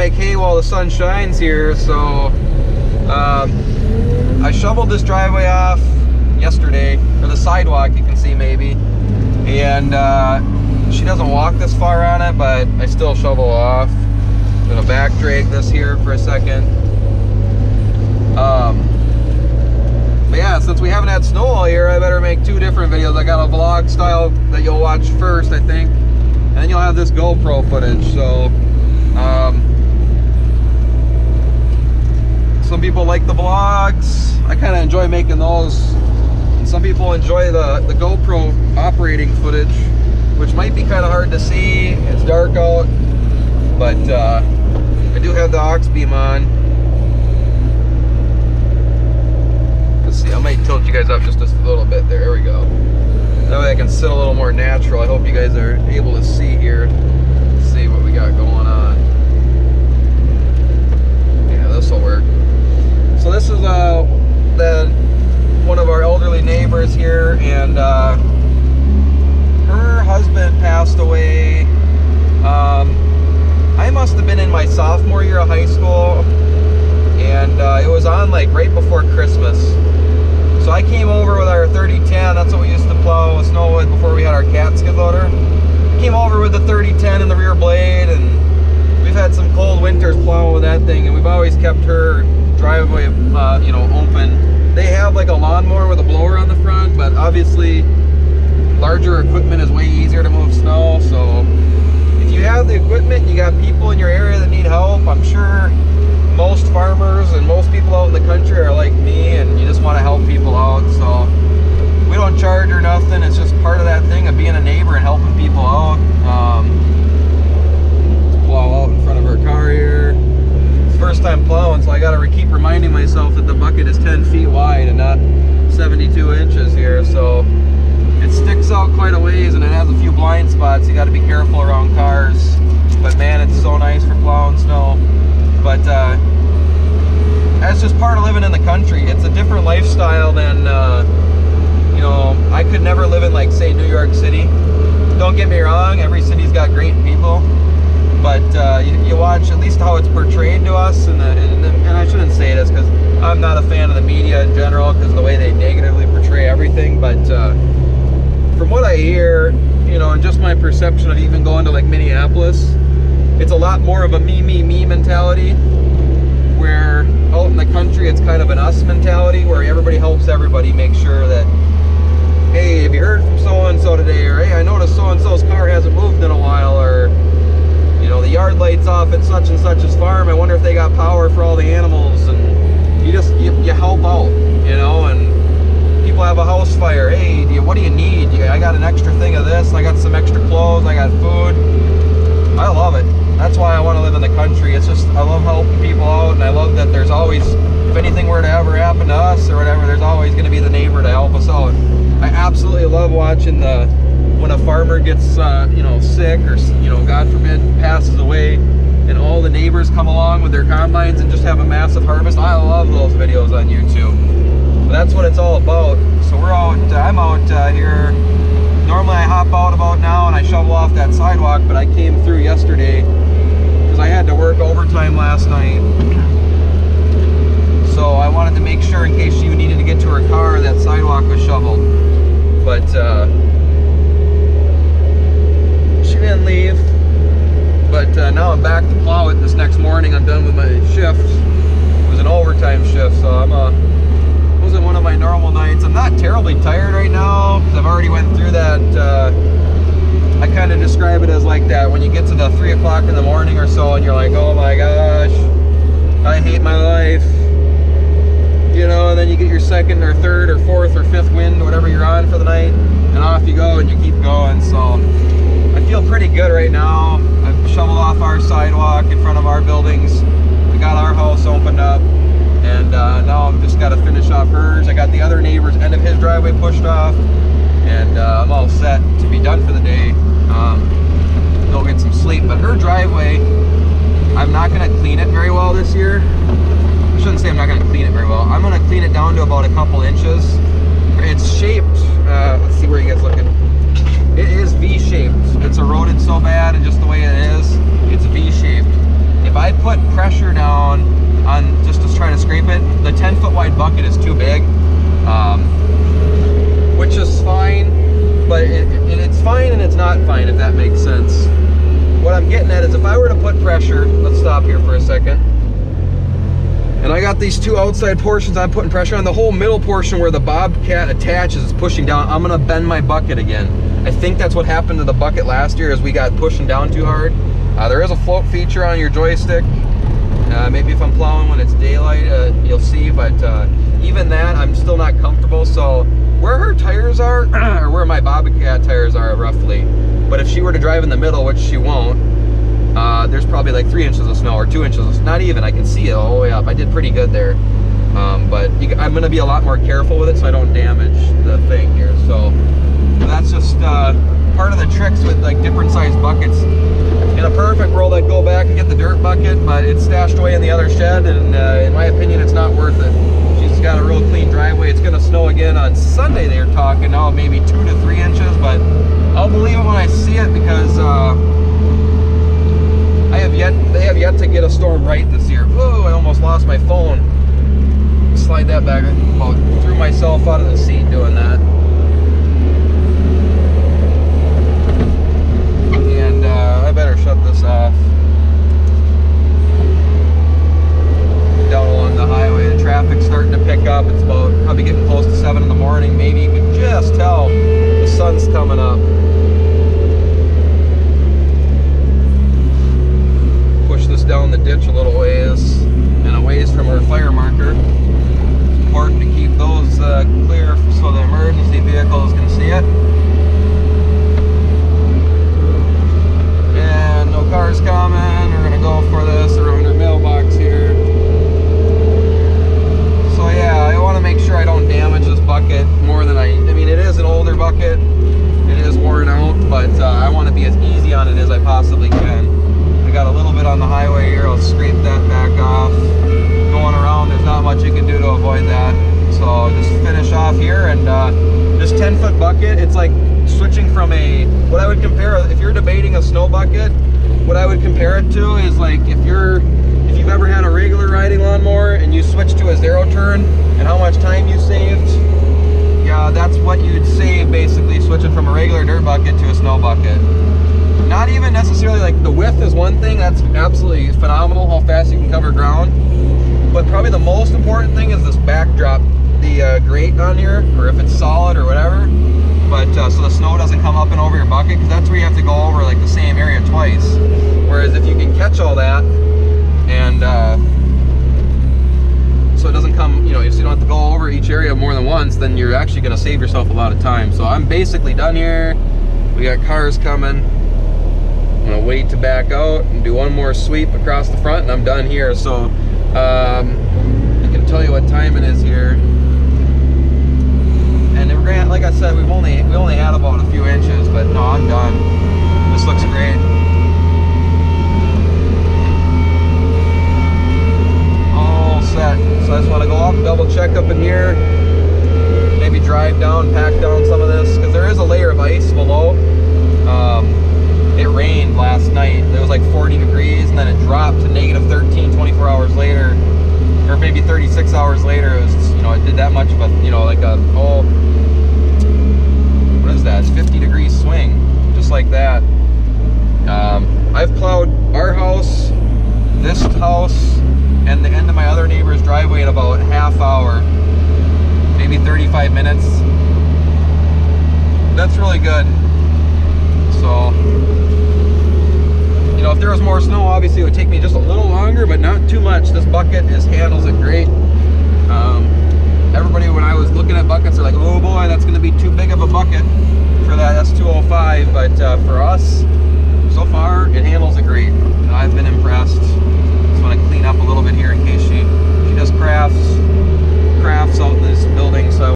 make hay while the sun shines here. So I shoveled this driveway off yesterday, or the sidewalk, you can see maybe, and she doesn't walk this far on it, but I still shovel off. I'm gonna back drag this here for a second. But yeah, since we haven't had snow all year, I better make two different videos. I got a vlog style that you'll watch first, I think, and then you'll have this GoPro footage. So some people like the vlogs. I kind of enjoy making those, and some people enjoy the GoPro operating footage, which might be kind of hard to see. It's dark out, but I do have the aux beam on. Let's see, I might tilt you guys up just a little bit there. There we go. That way I can sit a little more natural. I hope you guys are able to see here. Let's see what we got going on. Yeah, this will work. So this is one of our elderly neighbors here, and her husband passed away. I must have been in my sophomore year of high school, and it was on like right before Christmas. So I came over with our 3010. That's what we used to plow snow with before we had our cat skid loader. Came over with the 3010 in the rear blade, and we've had some cold winters plowing with that thing, and we've always kept her driveway, you know, open. They have like a lawnmower with a blower on the front, but obviously larger equipment is way easier to move snow. So if you have the equipment, you got people in your area that need help. I'm sure most farmers and most people out in the country are like me, and you just want to help people out. So we don't charge or nothing. It's just part of that thing of being a neighbor and helping people out. Plow out in front of our car here. First time plowing, so I gotta keep reminding myself that the bucket is 10 feet wide and not 72 inches here. So it sticks out quite a ways, and it has a few blind spots. You got to be careful around cars, but man, it's so nice for plowing snow. But that's just part of living in the country. It's a different lifestyle than you know, I could never live in, like, say, New York City. Don't get me wrong, every city's got great people, but you watch at least how it's portrayed to us, and I shouldn't say this because I'm not a fan of the media in general, because of the way they negatively portray everything, but from what I hear, you know, and just my perception of even going to like Minneapolis, it's a lot more of a me mentality, where out in the country it's kind of an us mentality, where everybody helps everybody, make sure that, hey, have you heard from so-and-so today, or hey, I noticed so-and-so's car hasn't moved in a while, or you know, the yard light's off at such and such's farm, I wonder if they got power for all the animals. And you help out, you know. And people have a house fire, hey, what do you need? I got an extra thing of this, I got some extra clothes, I got food. I love it. That's why I want to live in the country. It's just, I love helping people out, and I love that there's always, if anything were to ever happen to us or whatever, there's always going to be the neighbor to help us out. I absolutely love watching when a farmer gets you know, sick, or you know, God forbid, passes away, and all the neighbors come along with their combines and just have a massive harvest. I love those videos on YouTube. But that's what it's all about. So we're out, I'm out here. Normally I hop out about now and I shovel off that sidewalk, but I came through yesterday because I had to work overtime last night. So I wanted to make sure, in case she needed to get to her car, that sidewalk was shoveled. But she didn't leave. But now I'm back to plow it this next morning. I'm done with my shift. It was an overtime shift, so wasn't one of my normal nights. I'm not terribly tired right now because I've already went through that. I kind of describe it as like that when you get to the 3 o'clock in the morning or so, and you're like, oh my gosh, I hate my life, you know. And then you get your second or third or fourth or fifth wind, whatever you're on for the night, and off you go, and you keep going. So I feel pretty good right now. I've shoveled off our sidewalk in front of our buildings. We got our house opened up, and now I've just got to finish off hers. I got the other neighbor's end of his driveway pushed off, and I'm all set to be done for the day. Go get some sleep. But her driveway, I'm not going to clean it very well this year. I shouldn't say I'm not going to clean it very well. I'm going to clean it down to about a couple inches. It's shaped, let's see where you guys looking. It is V-shaped. It's eroded so bad, and just the way it is, it's V-shaped. If if I put pressure down on just to try to scrape it, the 10-foot wide bucket is too big, which is fine, but it's fine and it's not fine, if that makes sense. What I'm getting at is if I were to put pressure, let's stop here for a second, and I got these two outside portions I'm putting pressure on, the whole middle portion where the Bobcat attaches is pushing down, I'm gonna bend my bucket again. I think that's what happened to the bucket last year, is we got pushing down too hard. There is a float feature on your joystick. Maybe if I'm plowing when it's daylight, you'll see, but even that, I'm still not comfortable. So where her tires are, or where my Bobcat tires are roughly, but if she were to drive in the middle, which she won't, there's probably like 3 inches of snow, or 2 inches, not even, I can see it all the way up. I did pretty good there. But I'm gonna be a lot more careful with it so I don't damage the thing here. So that's just part of the tricks with like different sized buckets. In a perfect world, I'd go back and get the dirt bucket, but it's stashed away in the other shed, and in my opinion, it's not worth it. She's got a real clean driveway. It's gonna snow again on Sunday, they're talking. Now maybe 2 to 3 inches, but I'll believe it when I see it, because they have yet to get a storm right this year. Whoa, I almost lost my phone. Slide that back. I about threw myself out of the seat doing that. And I better shut this off. Down along the highway, the traffic's starting to pick up. It's about probably getting close to 7 in the morning. Maybe you can just tell the sun's coming up. Push this down the ditch a little ways, and a ways from our fire marker. It's important to keep those clear so the emergency vehicles can see it. And no cars coming. We're gonna go for this around our mailbox here. So yeah, I want to make sure I don't damage this bucket more than I mean, it is an older bucket. It is worn out, but I want to be as easy on it as I possibly can. I got a little bit on the highway here. I'll scrape that back off. Going around, there's not much you can do to avoid that. So I'll just finish off here, and this 10-foot bucket, it's like switching from what I would compare, if you're debating a snow bucket, what I would compare it to is like if you've ever had a regular riding lawnmower and you switch to a zero turn and how much time you saved, yeah, that's what you'd save basically switching from a regular dirt bucket to a snow bucket. Not even necessarily like the width is one thing, that's absolutely phenomenal how fast you can cover ground, but probably the most important thing is this backdrop, the grate on here, or if it's solid or whatever, but so the snow doesn't come up and over your bucket, because that's where you have to go over like the same area twice. Whereas if you can catch all that, and so it doesn't come, so you don't have to go over each area more than once, then you're actually going to save yourself a lot of time. So I'm basically done here. We got cars coming. I'm going to wait to back out and do one more sweep across the front, and I'm done here. So I can tell you what time it is here. And like I said, we only had about a few inches, but no, I'm done. This looks great. All set. So I just want to go up, double check up in here, maybe drive down, pack down some of this, because there is a layer of ice below. It rained last night. It was like 40 degrees, and then it dropped to -13 24 hours later, or maybe 36 hours later. It was, it did that much of a, like a whole, what is that? It's 50 degree swing, just like that. I've plowed our house, this house, and the end of my other neighbor's driveway in about a half hour, maybe 35 minutes. That's really good. So, if there was more snow, obviously it would take me just a little longer, but not too much. This bucket handles it great. Everybody, when I was looking at buckets, are like, oh boy, that's going to be too big of a bucket for that S205. But for us, so far, it handles it great. I've been impressed. Just want to clean up a little bit here in case she does crafts out in this building. So